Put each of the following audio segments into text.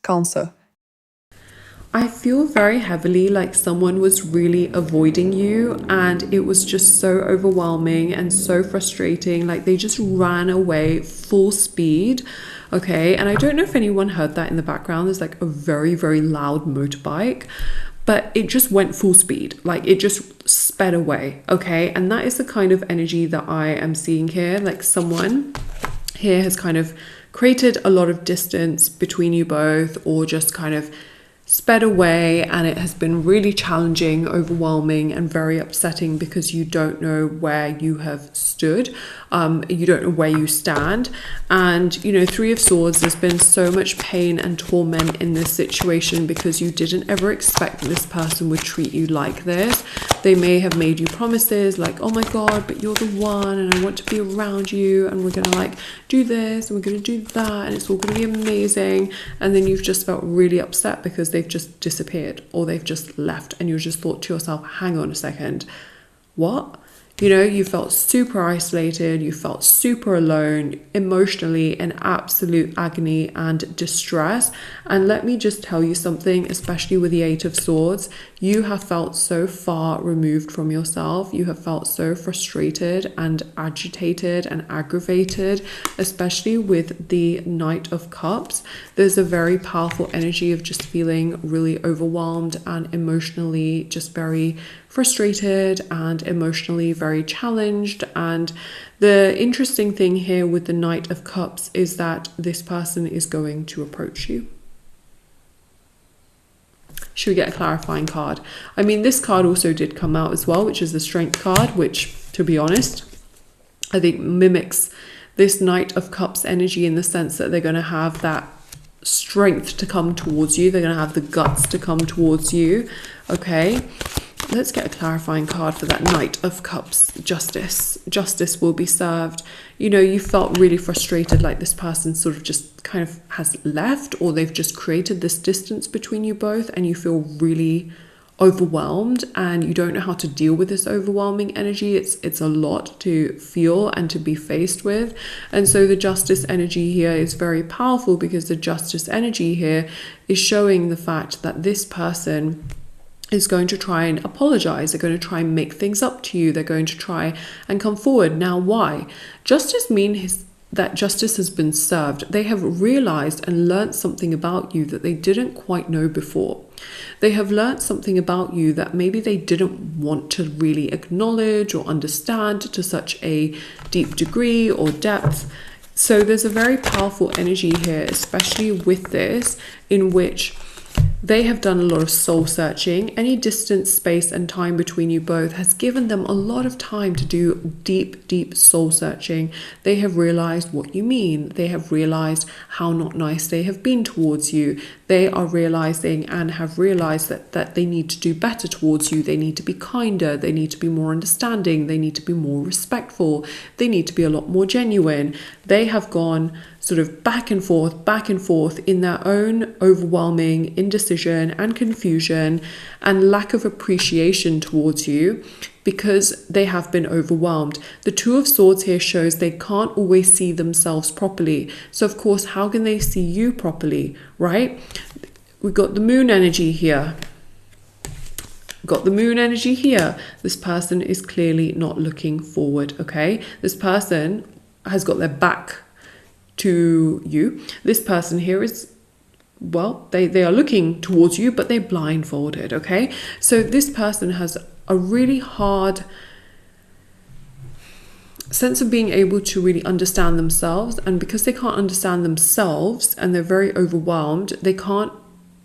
Cancer. I feel very heavily like someone was really avoiding you, and it was just so overwhelming and so frustrating. Like they just ran away full speed. Okay. And I don't know if anyone heard that in the background. There's like a very, very loud motorbike, but it just went full speed. Like it just sped away. Okay. And that is the kind of energy that I am seeing here. Like someone here has kind of created a lot of distance between you both, or just kind of sped away, and it has been really challenging, overwhelming, and very upsetting because you don't know where you have stood. You don't know where you stand. And you know, Three of Swords, there's been so much pain and torment in this situation because you didn't ever expect that this person would treat you like this. They may have made you promises like, oh my god, but you're the one and I want to be around you and we're gonna like do this and we're gonna do that and it's all gonna be amazing. And then you've just felt really upset because they've just disappeared or they've just left, and you just thought to yourself, hang on a second, what? You know, you felt super isolated, you felt super alone, emotionally in absolute agony and distress. And let me just tell you something, especially with the Eight of Swords, you have felt so far removed from yourself. You have felt so frustrated and agitated and aggravated, especially with the Knight of Cups. There's a very powerful energy of just feeling really overwhelmed and emotionally just very frustrated and emotionally very challenged. And the interesting thing here with the Knight of Cups is that this person is going to approach you. Should we get a clarifying card? I mean, this card also did come out as well, which is the Strength card, which, to be honest, I think mimics this Knight of Cups energy in the sense that they're going to have that strength to come towards you. They're going to have the guts to come towards you. Okay. Let's get a clarifying card for that Knight of Cups. Justice. Justice will be served. You know, you felt really frustrated, like this person sort of just kind of has left, or they've just created this distance between you both, and you feel really overwhelmed and you don't know how to deal with this overwhelming energy. It's a lot to feel and to be faced with. And so the Justice energy here is very powerful because the Justice energy here is showing the fact that this person is going to try and apologize. They're going to try and make things up to you. They're going to try and come forward. Now, why? Justice means that justice has been served. They have realized and learned something about you that they didn't quite know before. They have learned something about you that maybe they didn't want to really acknowledge or understand to such a deep degree or depth. So there's a very powerful energy here, especially with this, in which they have done a lot of soul searching. Any distance, space, and time between you both has given them a lot of time to do deep, deep soul searching. They have realized what you mean. They have realized how not nice they have been towards you. They are realizing and have realized that they need to do better towards you. They need to be kinder. They need to be more understanding. They need to be more respectful. They need to be a lot more genuine. They have gone sort of back and forth in their own overwhelming indecision and confusion and lack of appreciation towards you because they have been overwhelmed. The Two of Swords here shows they can't always see themselves properly. So of course, how can they see you properly, right? We've got the Moon energy here. Got the Moon energy here. This person is clearly not looking forward, okay? This person has got their back to you. This person here is, well, they are looking towards you, but they're blindfolded, okay? So this person has a really hard sense of being able to really understand themselves, and because they can't understand themselves and they're very overwhelmed, they can't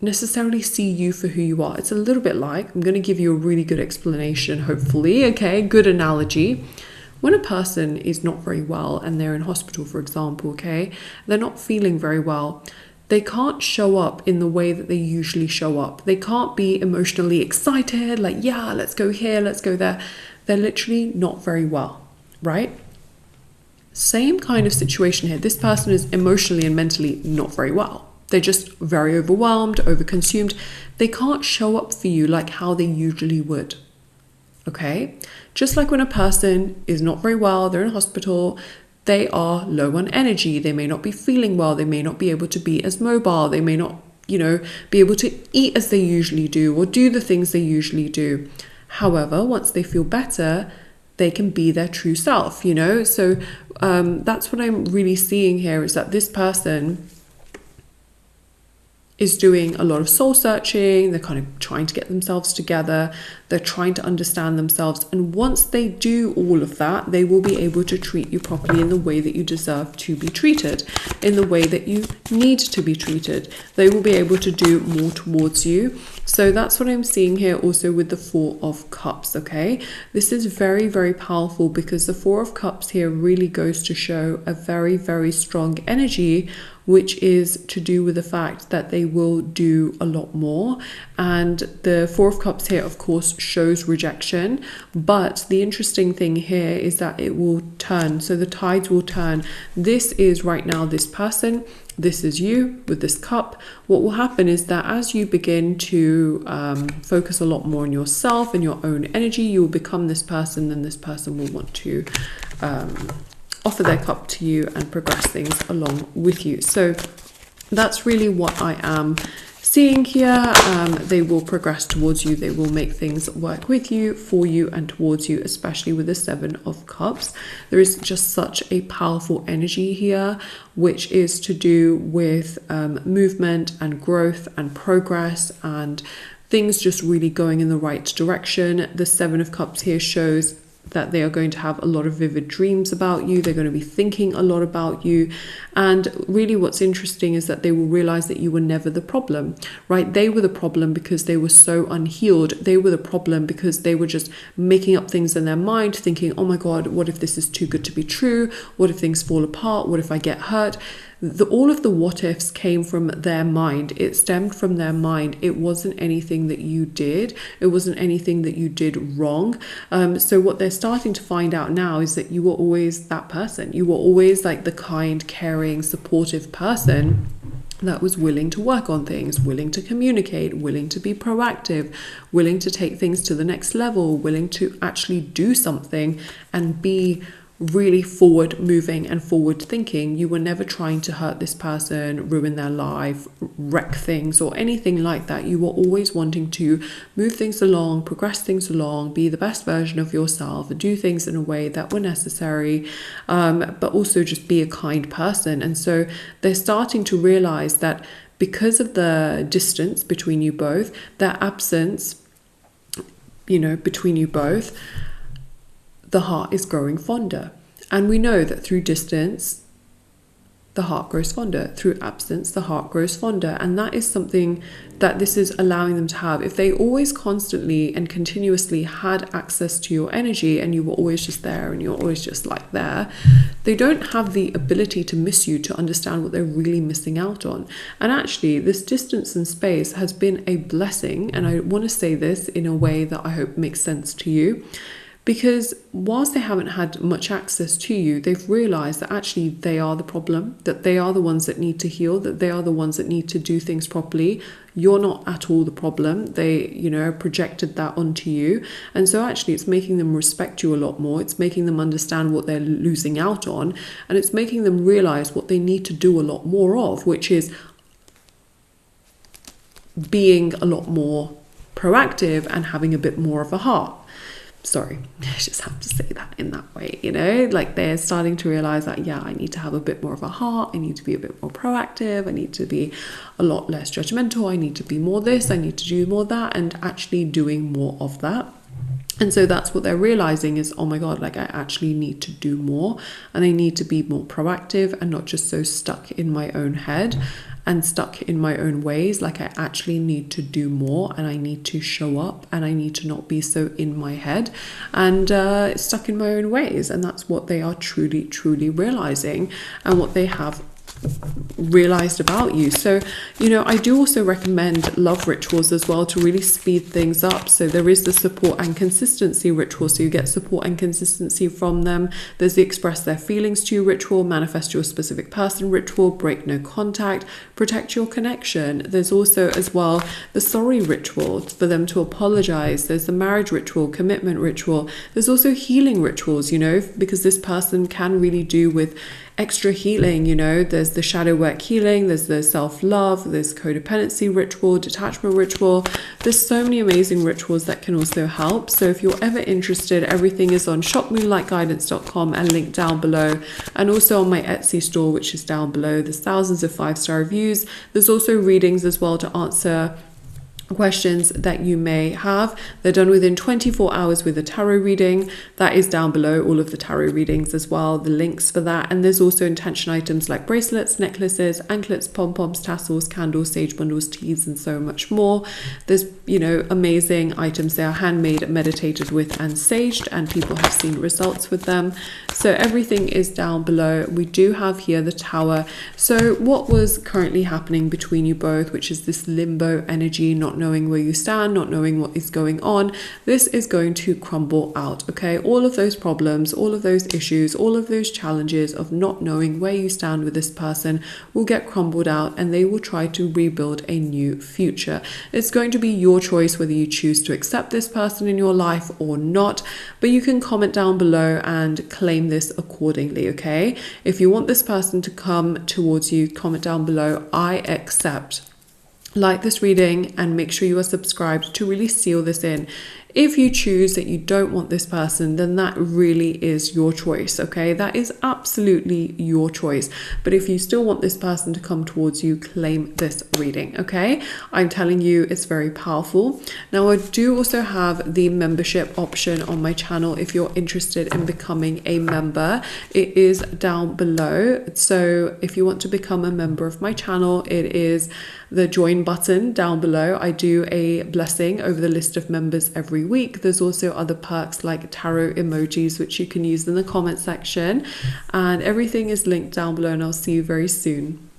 necessarily see you for who you are. It's a little bit like, I'm going to give you a really good explanation, hopefully, okay? Good analogy. When a person is not very well and they're in hospital, for example, okay, they're not feeling very well, they can't show up in the way that they usually show up. They can't be emotionally excited, like, yeah, let's go here, let's go there. They're literally not very well, right? Same kind of situation here. This person is emotionally and mentally not very well. They're just very overwhelmed, overconsumed. They can't show up for you like how they usually would. Okay, just like when a person is not very well, they're in hospital, they are low on energy, they may not be feeling well, they may not be able to be as mobile, they may not, be able to eat as they usually do or do the things they usually do. However, once they feel better, they can be their true self, So that's what I'm really seeing here, is that this person is doing a lot of soul searching. They're kind of trying to get themselves together. They're trying to understand themselves. And once they do all of that, they will be able to treat you properly in the way that you deserve to be treated, in the way that you need to be treated. They will be able to do more towards you. So that's what I'm seeing here also with the Four of Cups, okay? This is very, very powerful, because the Four of Cups here really goes to show a very, very strong energy, which is to do with the fact that they will do a lot more. And the Four of Cups here, of course, shows rejection. But the interesting thing here is that it will turn. So the tides will turn. This is right now this person. This is you with this cup. What will happen is that as you begin to focus a lot more on yourself and your own energy, you will become this person, and this person will want to offer their cup to you and progress things along with you. So that's really what I am seeing here. They will progress towards you. They will make things work with you, for you, and towards you, especially with the Seven of Cups. There is just such a powerful energy here, which is to do with movement and growth and progress and things just really going in the right direction. The Seven of Cups here shows that they are going to have a lot of vivid dreams about you. They're going to be thinking a lot about you. And really what's interesting is that they will realize that you were never the problem, right? They were the problem because they were so unhealed. They were the problem because they were just making up things in their mind, thinking, oh my God, what if this is too good to be true? What if things fall apart? What if I get hurt? All of the what ifs came from their mind. It stemmed from their mind. It wasn't anything that you did. It wasn't anything that you did wrong. So what they're starting to find out now is that you were always that person. You were always like the kind, caring, supportive person that was willing to work on things, willing to communicate, willing to be proactive, willing to take things to the next level, willing to actually do something and be really forward moving and forward thinking. You were never trying to hurt this person, ruin their life, wreck things or anything like that. You were always wanting to move things along, progress things along, be the best version of yourself, do things in a way that were necessary, but also just be a kind person. And so they're starting to realize that because of the distance between you both, their absence, between you both, the heart is growing fonder. And we know that through distance, the heart grows fonder. Through absence, the heart grows fonder. And that is something that this is allowing them to have. If they always constantly and continuously had access to your energy and you were always just there and you're always just like there, they don't have the ability to miss you, to understand what they're really missing out on. And actually, this distance and space has been a blessing. And I want to say this in a way that I hope makes sense to you. Because whilst they haven't had much access to you, they've realized that actually they are the problem, that they are the ones that need to heal, that they are the ones that need to do things properly. You're not at all the problem. They, projected that onto you. And so actually it's making them respect you a lot more. It's making them understand what they're losing out on. And it's making them realize what they need to do a lot more of, which is being a lot more proactive and having a bit more of a heart. Sorry, I just have to say that in that way, like they're starting to realize that, yeah, I need to have a bit more of a heart. I need to be a bit more proactive. I need to be a lot less judgmental. I need to be more this. I need to do more that, and actually doing more of that. And so that's what they're realizing is, oh my God, like I actually need to do more, and I need to be more proactive and not just so stuck in my own head and stuck in my own ways. Like I actually need to do more, and I need to show up, and I need to not be so in my head and stuck in my own ways. And that's what they are truly, truly realizing, and what they have realized about you. So I do also recommend love rituals as well to really speed things up. So there is the support and consistency ritual, so you get support and consistency from them. There's the express their feelings to you ritual, manifest your specific person ritual, break no contact, protect your connection. There's also as well the sorry ritual for them to apologize. There's the marriage ritual, commitment ritual. There's also healing rituals, because this person can really do with extra healing, you know, there's the shadow work healing, there's the self-love, there's codependency ritual, detachment ritual. There's so many amazing rituals that can also help. So if you're ever interested, everything is on shopmoonlightguidance.com and linked down below, and also on my Etsy store, which is down below. There's thousands of 5-star reviews. There's also readings as well to answer questions that you may have. They're done within 24 hours with a tarot reading. That is down below, all of the tarot readings as well, the links for that. And there's also intention items like bracelets, necklaces, anklets, pom-poms, tassels, candles, sage bundles, teas, and so much more. There's, you know, amazing items. They are handmade, meditated with, and saged, and people have seen results with them. So everything is down below. We do have here the Tower. So what was currently happening between you both, which is this limbo energy, not knowing where you stand, not knowing what is going on, this is going to crumble out, okay? All of those problems, all of those issues, all of those challenges of not knowing where you stand with this person will get crumbled out, and they will try to rebuild a new future. It's going to be your choice whether you choose to accept this person in your life or not, but you can comment down below and claim this accordingly, okay? If you want this person to come towards you, comment down below, I accept. Like this reading and make sure you are subscribed to really seal this in. If you choose that you don't want this person, then that really is your choice, okay? That is absolutely your choice. But if you still want this person to come towards you, claim this reading, okay? I'm telling you, it's very powerful. Now, I do also have the membership option on my channel if you're interested in becoming a member. It is down below. So if you want to become a member of my channel, it is the join button down below. I do a blessing over the list of members every week. There's also other perks like tarot emojis, which you can use in the comment section, and everything is linked down below, and I'll see you very soon.